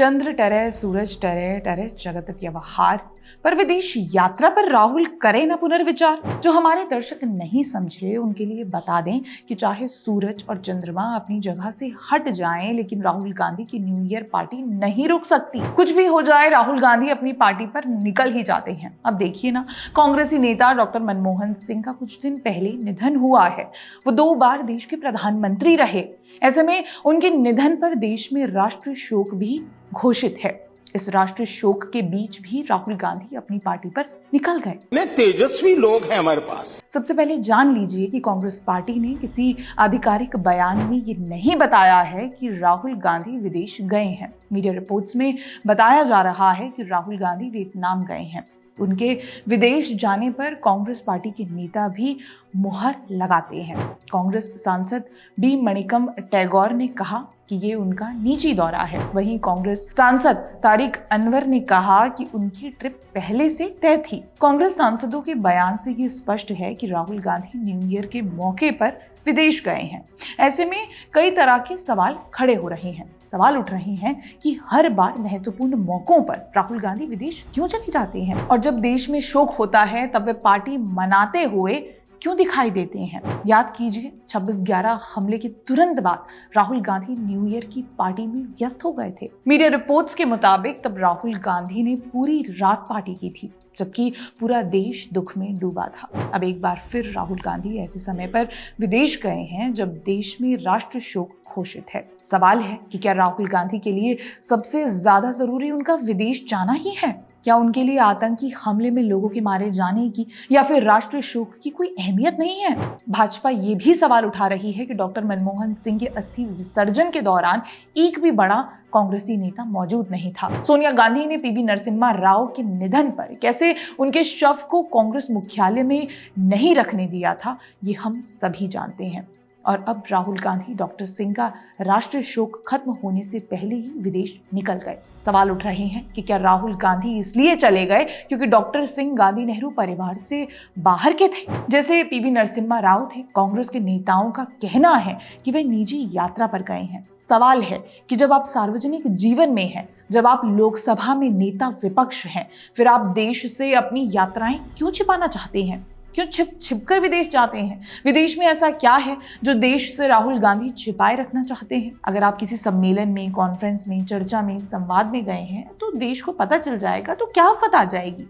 चंद्र टरे सूरज टरे टरे जगत व्यवहार, पर विदेश यात्रा पर राहुल करे न पुनर्विचार। जो हमारे दर्शक नहीं समझे उनके लिए बता दें कि चाहे सूरज और चंद्रमा अपनी जगह से हट जाएं, लेकिन राहुल गांधी की न्यू ईयर पार्टी नहीं रुक सकती। कुछ भी हो जाए, राहुल गांधी अपनी पार्टी पर निकल ही जाते हैं। अब देखिए ना, कांग्रेसी नेता डॉक्टर मनमोहन सिंह का कुछ दिन पहले निधन हुआ है। वो 2 बार देश के प्रधानमंत्री रहे। ऐसे में उनके निधन पर देश में राष्ट्रीय शोक भी घोषित है। इस राष्ट्रीय शोक के बीच भी राहुल गांधी अपनी पार्टी पर निकल गए। तेजस्वी लोग हैं हमारे पास। सबसे पहले जान लीजिए कि कांग्रेस पार्टी ने किसी आधिकारिक बयान में ये नहीं बताया है कि राहुल गांधी विदेश गए हैं। मीडिया रिपोर्ट्स में बताया जा रहा है कि राहुल गांधी वियतनाम गए हैं। उनके विदेश जाने पर कांग्रेस पार्टी के नेता भी मुहर लगाते हैं। कांग्रेस सांसद बी मणिकम टैगोर ने कहा कि ये उनका निजी दौरा है। वहीं कांग्रेस सांसद तारिक अनवर ने कहा कि उनकी ट्रिप पहले से तय थी। कांग्रेस सांसदों के बयान से ये स्पष्ट है कि राहुल गांधी न्यू ईयर के मौके पर विदेश गए हैं। ऐसे में कई तरह के सवाल खड़े हो रहे हैं। सवाल उठ रहे हैं कि हर बार महत्वपूर्ण मौकों पर राहुल गांधी विदेश क्यों चले जाते हैं, और जब देश में शोक होता है तब वे पार्टी मनाते हुए क्यों दिखाई देते हैं। याद कीजिए, 26/11 हमले के तुरंत बाद राहुल गांधी न्यू ईयर की पार्टी में व्यस्त हो गए थे। मीडिया रिपोर्ट्स के मुताबिक तब राहुल गांधी ने पूरी रात पार्टी की थी, जबकि पूरा देश दुख में डूबा था। अब एक बार फिर राहुल गांधी ऐसे समय पर विदेश गए हैं जब देश में राष्ट्रीय शोक घोषित है। सवाल है कि क्या राहुल गांधी के लिए सबसे ज्यादा जरूरी उनका विदेश जाना ही है? क्या उनके लिए आतंकी हमले में लोगों के मारे जाने की या फिर राष्ट्रीय शोक की कोई अहमियत नहीं है? भाजपा ये भी सवाल उठा रही है कि डॉक्टर मनमोहन सिंह के अस्थि विसर्जन के दौरान एक भी बड़ा कांग्रेसी नेता मौजूद नहीं था। सोनिया गांधी ने पीवी नरसिम्हा राव के निधन पर कैसे उनके शव को कांग्रेस मुख्यालय में नहीं रखने दिया था, ये हम सभी जानते हैं। और अब राहुल गांधी डॉक्टर सिंह का राष्ट्रीय शोक खत्म होने से पहले ही विदेश निकल गए। सवाल उठ रहे हैं कि क्या राहुल गांधी इसलिए चले गए क्योंकि डॉक्टर सिंह गांधी नेहरू परिवार से बाहर के थे, जैसे पीवी नरसिम्हा राव थे। कांग्रेस के नेताओं का कहना है कि वे निजी यात्रा पर गए हैं। सवाल है कि जब आप सार्वजनिक जीवन में हैं, जब आप लोकसभा में नेता विपक्ष हैं, फिर आप देश से अपनी यात्राएं क्यों छिपाना चाहते हैं? क्यों छिप कर विदेश जाते हैं? विदेश में ऐसा क्या है जो देश से राहुल गांधी छिपाए रखना चाहते हैं? अगर आप किसी सम्मेलन में, कॉन्फ्रेंस में, चर्चा में, संवाद में गए हैं तो देश को पता चल जाएगा, तो क्या आफत आ जाएगी?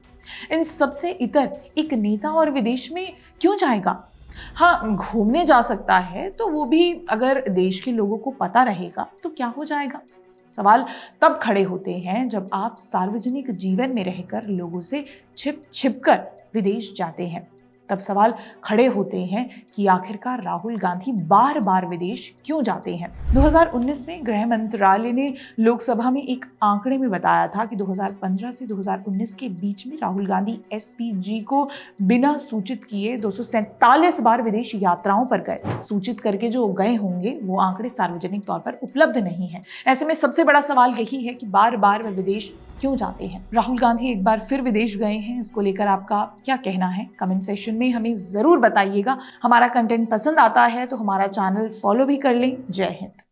इन सबसे इतर एक नेता और विदेश में क्यों जाएगा? हाँ, घूमने जा सकता है, तो वो भी अगर देश के लोगों को पता रहेगा तो क्या हो जाएगा? सवाल तब खड़े होते हैं जब आप सार्वजनिक जीवन में रहकर लोगों से छिप कर विदेश जाते हैं। तब सवाल खड़े होते हैं कि आखिरकार राहुल गांधी बार बार विदेश क्यों जाते हैं। 2019 में गृह मंत्रालय ने लोकसभा में एक आंकड़े में बताया था कि 2015 से 2019 के बीच में राहुल गांधी एसपीजी को बिना सूचित किए 247 बार विदेश यात्राओं पर गए। सूचित करके जो गए होंगे वो आंकड़े सार्वजनिक तौर पर उपलब्ध नहीं है। ऐसे में सबसे बड़ा सवाल यही है कि बार बार वे विदेश क्यों जाते हैं। राहुल गांधी एक बार फिर विदेश गए हैं, इसको लेकर आपका क्या कहना है? कमेंट सेक्शन में हमें जरूर बताइएगा। हमारा कंटेंट पसंद आता है तो हमारा चैनल फॉलो भी कर लें। जय हिंद।